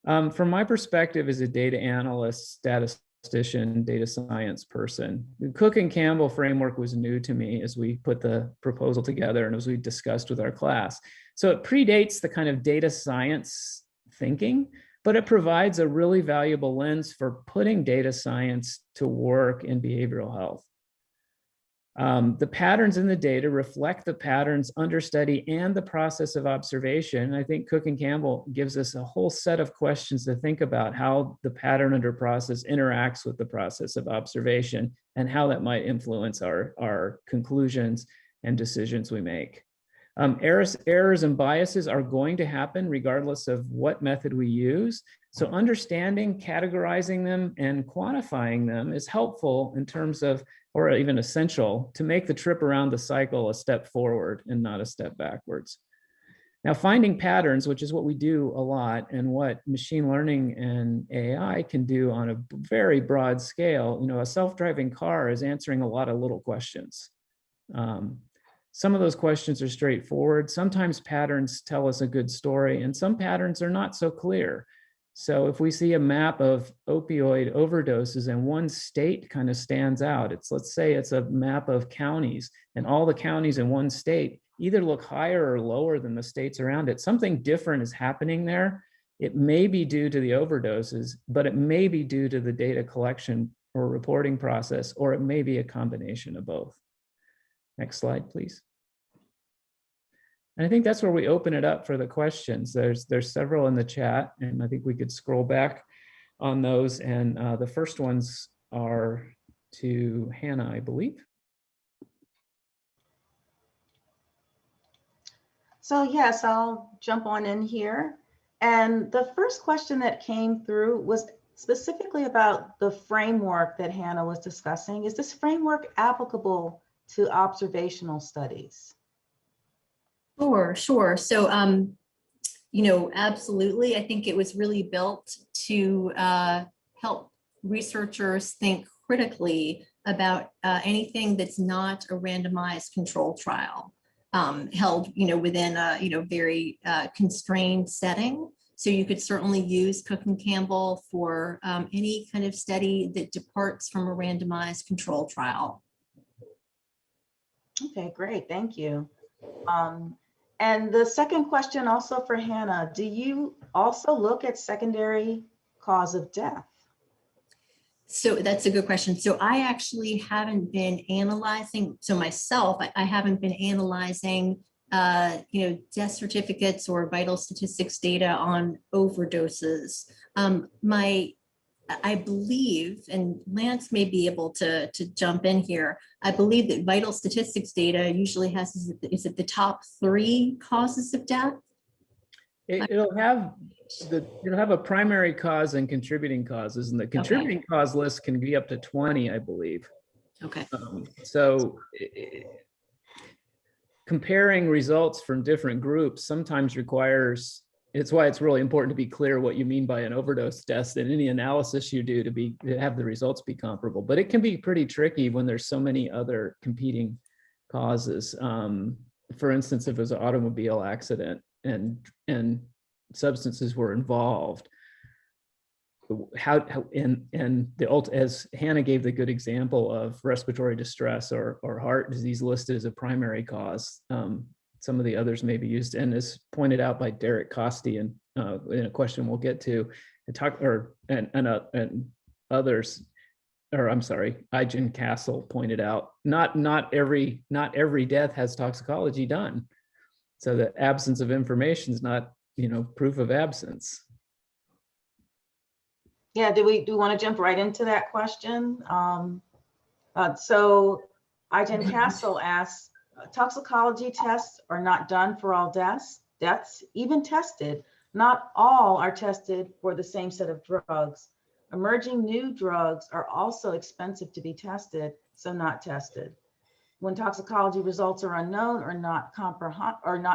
From my perspective as a data analyst, statistician, data science person, the Cook and Campbell framework was new to me as we put the proposal together and as we discussed with our class. So it predates the kind of data science thinking, but it provides a really valuable lens for putting data science to work in behavioral health. The patterns in the data reflect the patterns under study and the process of observation. I think Cook and Campbell gives us a whole set of questions to think about how the pattern under process interacts with the process of observation and how that might influence our conclusions and decisions we make. Errors and biases are going to happen regardless of what method we use. So understanding, categorizing them, and quantifying them is helpful in terms of, or even essential, to make the trip around the cycle a step forward and not a step backwards. Now, finding patterns, which is what we do a lot and what machine learning and AI can do on a very broad scale, a self-driving car is answering a lot of little questions. Some of those questions are straightforward. Sometimes patterns tell us a good story, and some patterns are not so clear. So if we see a map of opioid overdoses and one state kind of stands out, let's say it's a map of counties, and all the counties in one state either look higher or lower than the states around it. Something different is happening there. It may be due to the overdoses, but it may be due to the data collection or reporting process, or it may be a combination of both. Next slide, please. And I think that's where we open it up for the questions. There's several in the chat, and I think we could scroll back on those. And the first ones are to Hannah, I believe. So yes, I'll jump on in here. And the first question that came through was specifically about the framework that Hannah was discussing. Is this framework applicable to observational studies? Sure. So, absolutely. I think it was really built to help researchers think critically about anything that's not a randomized control trial held, within a, very constrained setting. So you could certainly use Cook and Campbell for any kind of study that departs from a randomized control trial. Okay, great. Thank you. And the second question also for Hannah, do you also look at secondary cause of death? So that's a good question. So I actually haven't been analyzing, so myself, I haven't been analyzing death certificates or vital statistics data on overdoses. I believe, and Lance may be able to jump in here, I believe that vital statistics data usually has, is it the top 3 causes of death? It'll have a primary cause and contributing causes, and the contributing cause list can be up to 20, I believe. Okay. Comparing results from different groups sometimes requires, it's why it's really important to be clear what you mean by an overdose test and any analysis you do to have the results be comparable. But it can be pretty tricky when there's so many other competing causes. For instance, if it was an automobile accident and substances were involved, as Hannah gave the good example of respiratory distress or heart disease listed as a primary cause, some of the others may be used, and as pointed out by Derek Costi in a question we'll get to, and others, or I'm sorry, Ijan Castle pointed out, not every death has toxicology done, so the absence of information is not proof of absence. Yeah, do we want to jump right into that question? So Ijan Castle asks, toxicology tests are not done for all deaths, even tested. Not all are tested for the same set of drugs. Emerging new drugs are also expensive to be tested, so not tested. When toxicology results are unknown or not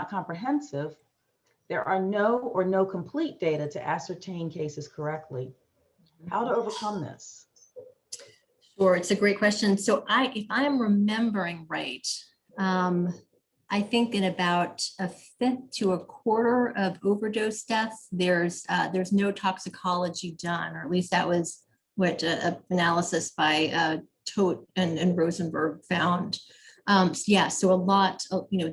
comprehensive, there are no complete data to ascertain cases correctly. How to overcome this? Sure, it's a great question. So if I'm remembering right, I think in about 1/5 to 1/4 of overdose deaths, there's no toxicology done, or at least that was what analysis by Todt and Rosenberg found. So a lot,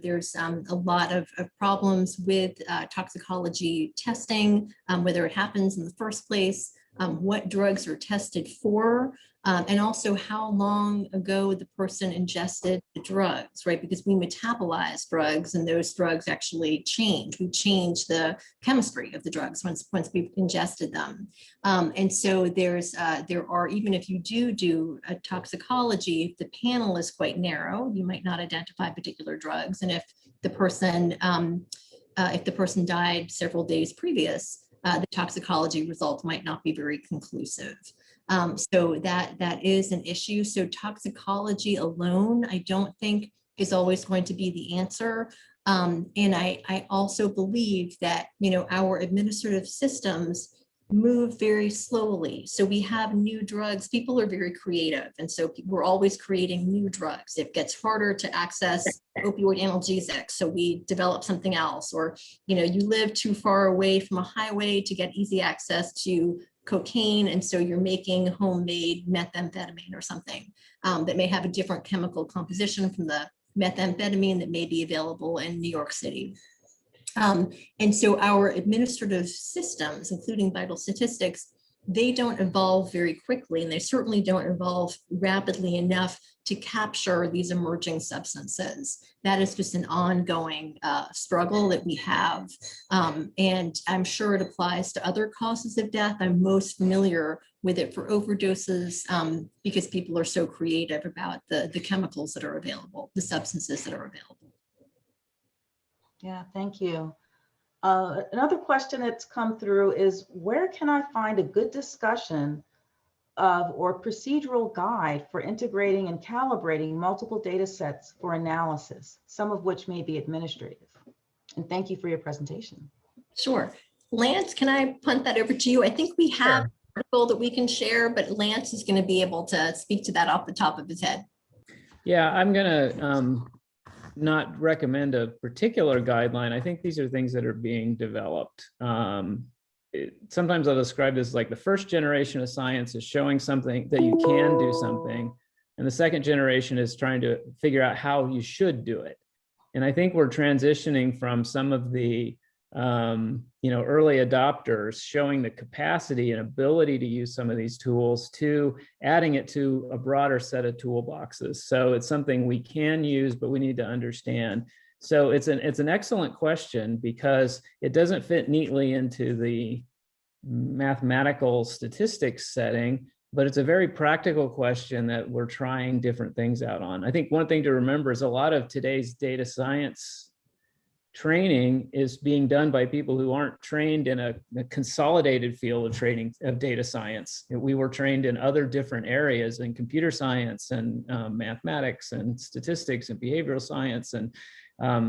there's a lot of problems with toxicology testing, whether it happens in the first place, what drugs are tested for, and also how long ago the person ingested the drugs, right? Because we metabolize drugs and those drugs actually change. We change the chemistry of the drugs once we've ingested them. And so there are, even if you do a toxicology, if the panel is quite narrow, you might not identify particular drugs. And if the person died several days previous, the toxicology results might not be very conclusive. So that is an issue. So toxicology alone, I don't think is always going to be the answer. And I also believe that, our administrative systems move very slowly. So we have new drugs. People are very creative. And so we're always creating new drugs. It gets harder to access opioid analgesics. So we develop something else, or, you live too far away from a highway to get easy access to cocaine. And so you're making homemade methamphetamine or something that may have a different chemical composition from the methamphetamine that may be available in New York City. And so our administrative systems, including vital statistics, they don't evolve very quickly, and they certainly don't evolve rapidly enough to capture these emerging substances. That is just an ongoing struggle that we have. And I'm sure it applies to other causes of death. I'm most familiar with it for overdoses because people are so creative about the chemicals that are available, the substances that are available. Yeah, thank you. Another question that's come through is, where can I find a good discussion of or procedural guide for integrating and calibrating multiple data sets for analysis, some of which may be administrative? And thank you for your presentation. Sure. Lance, can I punt that over to you? I think we have an article that we can share, but Lance is going to be able to speak to that off the top of his head. Yeah, I'm going to not recommend a particular guideline. I think these are things that are being developed. Sometimes I'll describe this like the first generation of science is showing something that you can do something, and the second generation is trying to figure out how you should do it. And I think we're transitioning from some of the early adopters showing the capacity and ability to use some of these tools to adding it to a broader set of toolboxes. So it's something we can use, but we need to understand. So it's an excellent question because it doesn't fit neatly into the mathematical statistics setting, but it's a very practical question that we're trying different things out on. I think one thing to remember is a lot of today's data science training is being done by people who aren't trained in a consolidated field of training of data science. We were trained in other different areas in computer science and mathematics and statistics and behavioral science. And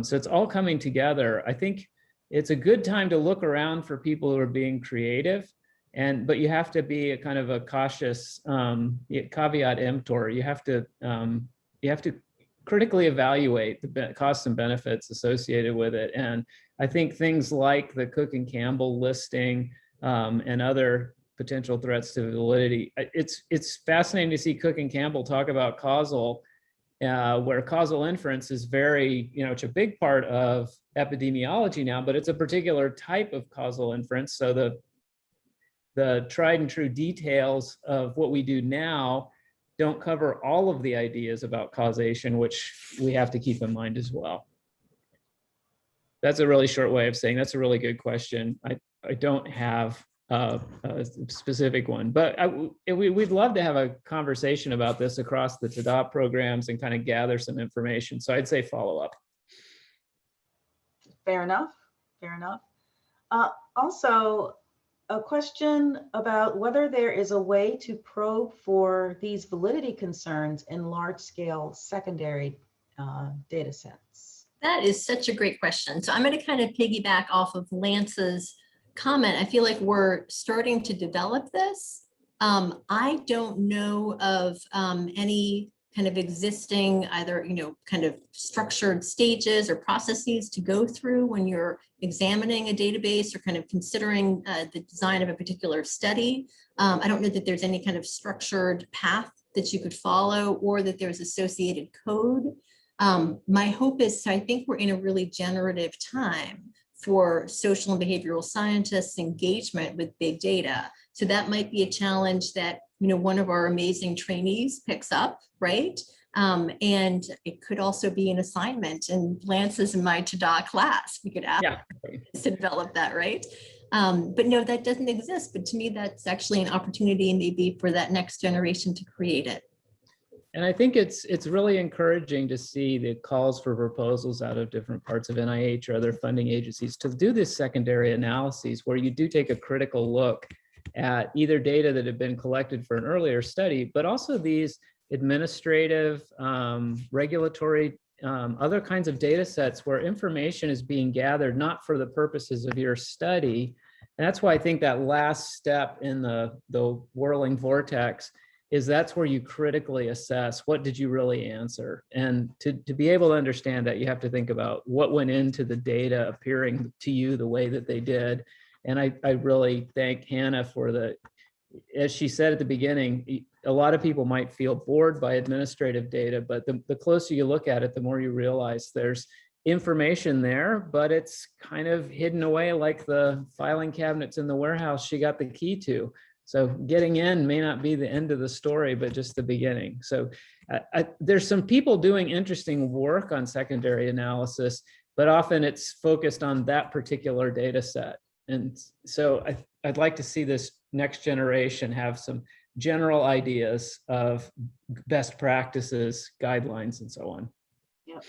so it's all coming together. I think it's a good time to look around for people who are being creative, but you have to be a kind of a cautious caveat emptor. You have to critically evaluate the costs and benefits associated with it. And I think things like the Cook and Campbell listing and other potential threats to validity, it's fascinating to see Cook and Campbell talk about causal, where causal inference is very, it's a big part of epidemiology now, but it's a particular type of causal inference. So the tried and true details of what we do now don't cover all of the ideas about causation, which we have to keep in mind as well. That's a really short way of saying that's a really good question. I don't have a specific one, but we'd love to have a conversation about this across the TADA programs and kind of gather some information. So I'd say follow up. Fair enough, fair enough. Also, a question about whether there is a way to probe for these validity concerns in large-scale secondary data sets. That is such a great question. So I'm going to kind of piggyback off of Lance's comment. I feel like we're starting to develop this. I don't know of any kind of existing either, kind of structured stages or processes to go through when you're examining a database or kind of considering the design of a particular study. I don't know that there's any kind of structured path that you could follow or that there's associated code. My hope is, I think we're in a really generative time for social and behavioral scientists' engagement with big data. So that might be a challenge that one of our amazing trainees picks up, right? And it could also be an assignment in Lance's and my TADA class. We could ask to develop that, right? But no, that doesn't exist. But to me, that's actually an opportunity maybe for that next generation to create it. And I think it's really encouraging to see the calls for proposals out of different parts of NIH or other funding agencies to do this secondary analyses where you do take a critical look at either data that have been collected for an earlier study, but also these administrative, regulatory, other kinds of data sets where information is being gathered not for the purposes of your study. And that's why I think that last step in the whirling vortex is that's where you critically assess what did you really answer. And to be able to understand that, you have to think about what went into the data appearing to you the way that they did. And I really thank Hannah for as she said at the beginning, a lot of people might feel bored by administrative data, but the closer you look at it, the more you realize there's information there, but it's kind of hidden away like the filing cabinets in the warehouse she got the key to. So getting in may not be the end of the story, but just the beginning. So there's some people doing interesting work on secondary analysis, but often it's focused on that particular data set. And so I'd like to see this next generation have some general ideas of best practices, guidelines, and so on. Yep.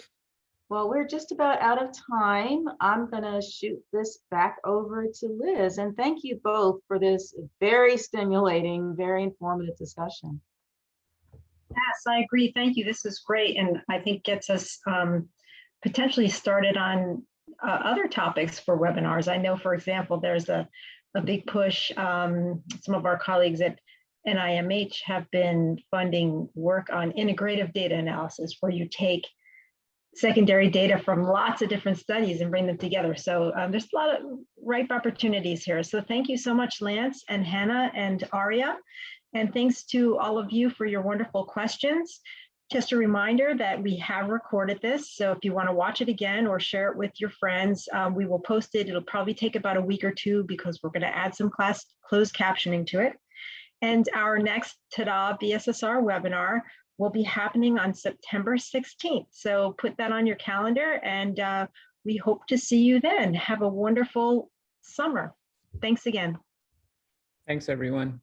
Well, we're just about out of time. I'm going to shoot this back over to Liz. And thank you both for this very stimulating, very informative discussion. Yes, I agree. Thank you. This is great. And I think gets us potentially started on other topics for webinars. I know, for example, there's a big push. Some of our colleagues at NIMH have been funding work on integrative data analysis, where you take secondary data from lots of different studies and bring them together. So there's a lot of ripe opportunities here. So thank you so much, Lance and Hannah and Aria. And thanks to all of you for your wonderful questions. Just a reminder that we have recorded this. So if you want to watch it again or share it with your friends, we will post it. It'll probably take about a week or two because we're going to add some closed captioning to it. And our next TADA-BSSR webinar will be happening on September 16th. So put that on your calendar, and we hope to see you then. Have a wonderful summer. Thanks again. Thanks, everyone.